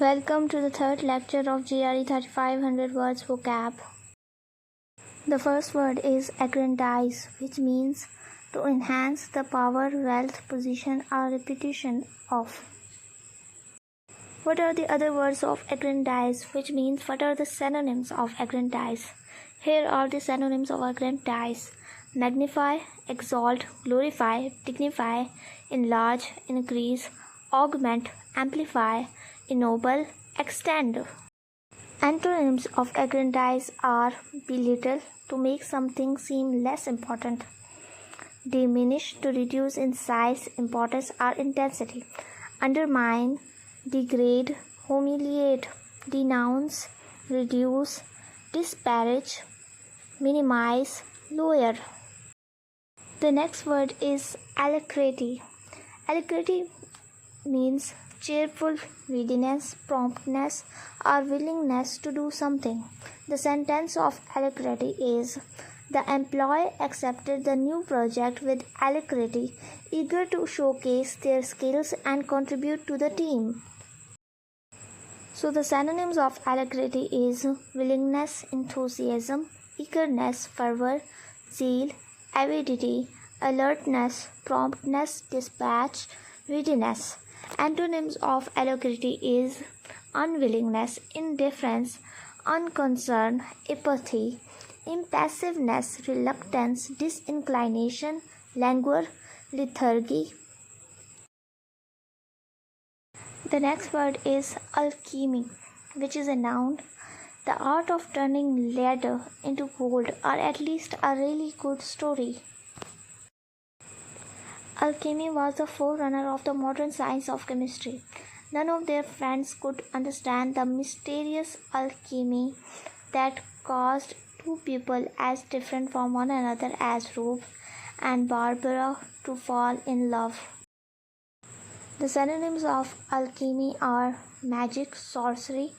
Welcome to the third lecture of GRE 3500 words vocab. The first word is aggrandize, which means to enhance the power, wealth, position or reputation of. What are the other words of aggrandize, which means what are the synonyms of aggrandize? Here are the synonyms of aggrandize: magnify, exalt, glorify, dignify, enlarge, increase, augment, amplify, ennoble, extend. Antonyms of aggrandize are belittle, to make something seem less important; diminish, to reduce in size, importance or intensity; undermine, degrade, humiliate, denounce, reduce, disparage, minimize, lower. The next word is alacrity. Alacrity means cheerful readiness, promptness or willingness to do something. The sentence of alacrity is: the employee accepted the new project with alacrity, eager to showcase their skills and contribute to the team. So the synonyms of alacrity is willingness, enthusiasm, eagerness, fervor, zeal, avidity, alertness, promptness, dispatch, readiness. Antonyms of alacrity is unwillingness, indifference, unconcern, apathy, impassiveness, reluctance, disinclination, languor, lethargy. The next word is alchemy, which is a noun, the art of turning lead into gold, or at least a really good story. Alchemy was the forerunner of the modern science of chemistry. None of their friends could understand the mysterious alchemy that caused two people as different from one another as Rube and Barbara to fall in love. The synonyms of alchemy are magic, sorcery,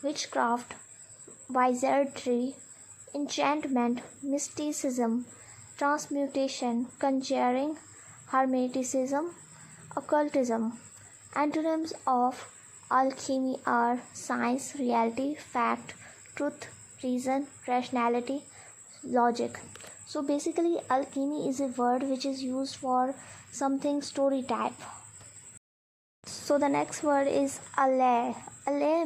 witchcraft, wizardry, enchantment, mysticism, transmutation, conjuring, hermeticism, occultism. Antonyms of alchemy are science, reality, fact, truth, reason, rationality, logic. So basically alchemy is a word which is used for something story type. So the next word is allay. Allay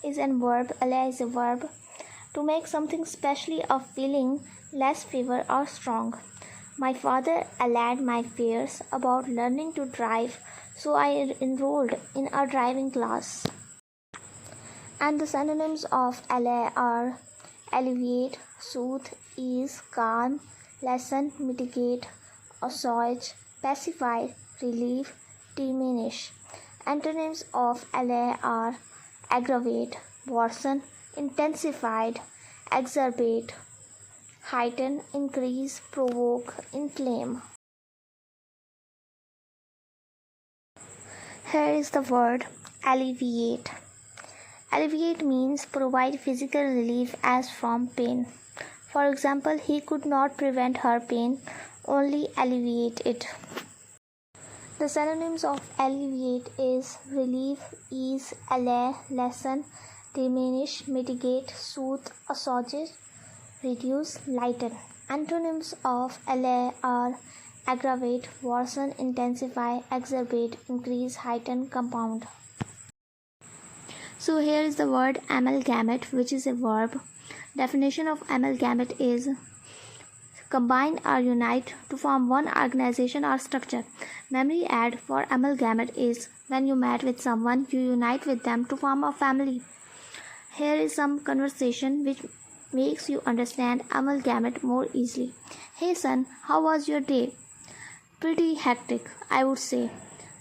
is a verb. Allay is a verb to make something specially appealing, less fever or strong. My father allayed my fears about learning to drive, so I enrolled in a driving class. And the synonyms of allay are alleviate, soothe, ease, calm, lessen, mitigate, assuage, pacify, relieve, diminish. Antonyms of allay are aggravate, worsen, intensified, exacerbate, heighten, increase, provoke, inflame. Here is the word alleviate. Alleviate means provide physical relief as from pain. For example, he could not prevent her pain, only alleviate it. The synonyms of alleviate is relieve, ease, allay, lessen, diminish, mitigate, soothe, assuage, reduce, lighten. Antonyms of allay are aggravate, worsen, intensify, exacerbate, increase, heighten, compound. So here is the word amalgamate, which is a verb. Definition of amalgamate is combine or unite to form one organization or structure. Memory aid for amalgamate is when you met with someone, you unite with them to form a family. Here is some conversation which makes you understand amalgamate more easily. Hey son, how was your day? Pretty hectic, I would say.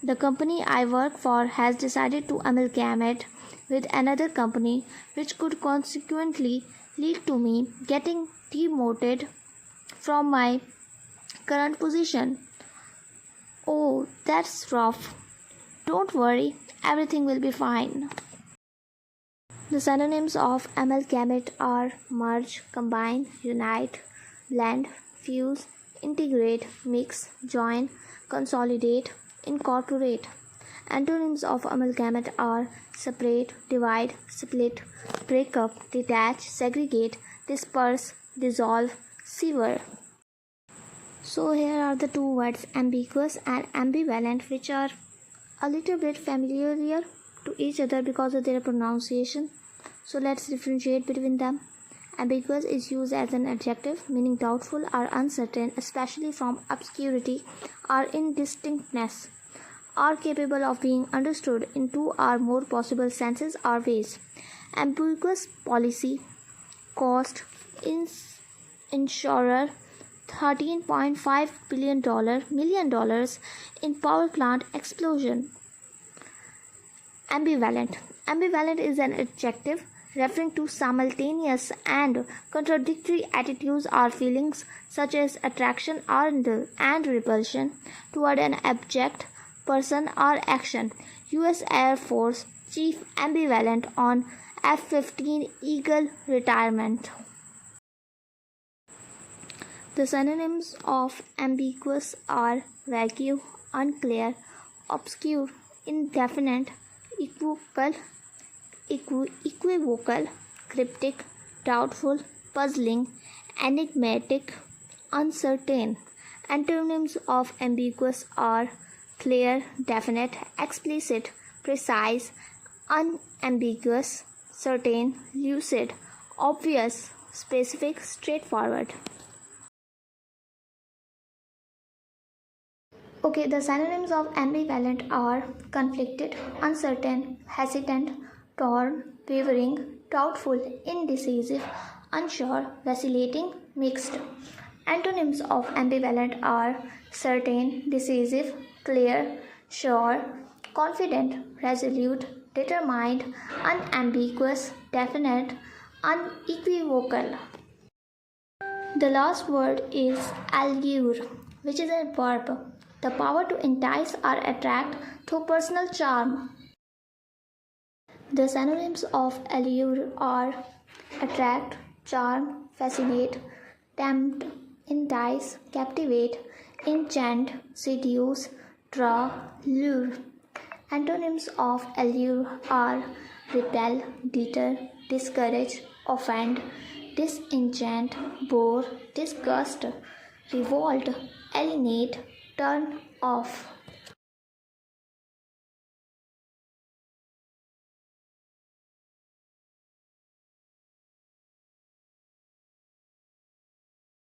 The company I work for has decided to amalgamate with another company, which could consequently lead to me getting demoted from my current position. Oh, that's rough. Don't worry, everything will be fine. The synonyms of amalgamate are merge, combine, unite, blend, fuse, integrate, mix, join, consolidate, incorporate. Antonyms of amalgamate are separate, divide, split, break up, detach, segregate, disperse, dissolve, sever. So here are the two words ambiguous and ambivalent, which are a little bit familiar to each other because of their pronunciation. So let's differentiate between them. Ambiguous is used as an adjective meaning doubtful or uncertain, especially from obscurity or indistinctness, or capable of being understood in two or more possible senses or ways. Ambiguous policy cost insurer $13.5 million in power plant explosion. Ambivalent. Ambivalent is an adjective referring to simultaneous and contradictory attitudes or feelings such as attraction and repulsion toward an object, person, or action. U.S. Air Force Chief ambivalent on F-15 Eagle retirement. The synonyms of ambiguous are vague, unclear, obscure, indefinite, equivocal, cryptic, doubtful, puzzling, enigmatic, uncertain. Antonyms of ambiguous are clear, definite, explicit, precise, unambiguous, certain, lucid, obvious, specific, straightforward. Okay, the synonyms of ambivalent are conflicted, uncertain, hesitant, torn, wavering, doubtful, indecisive, unsure, vacillating, mixed. Antonyms of ambivalent are certain, decisive, clear, sure, confident, resolute, determined, unambiguous, definite, unequivocal. The last word is allure, which is a verb. The power to entice or attract through personal charm. The synonyms of allure are attract, charm, fascinate, tempt, entice, captivate, enchant, seduce, draw, lure. Antonyms of allure are repel, deter, discourage, offend, disenchant, bore, disgust, revolt, alienate, turn off.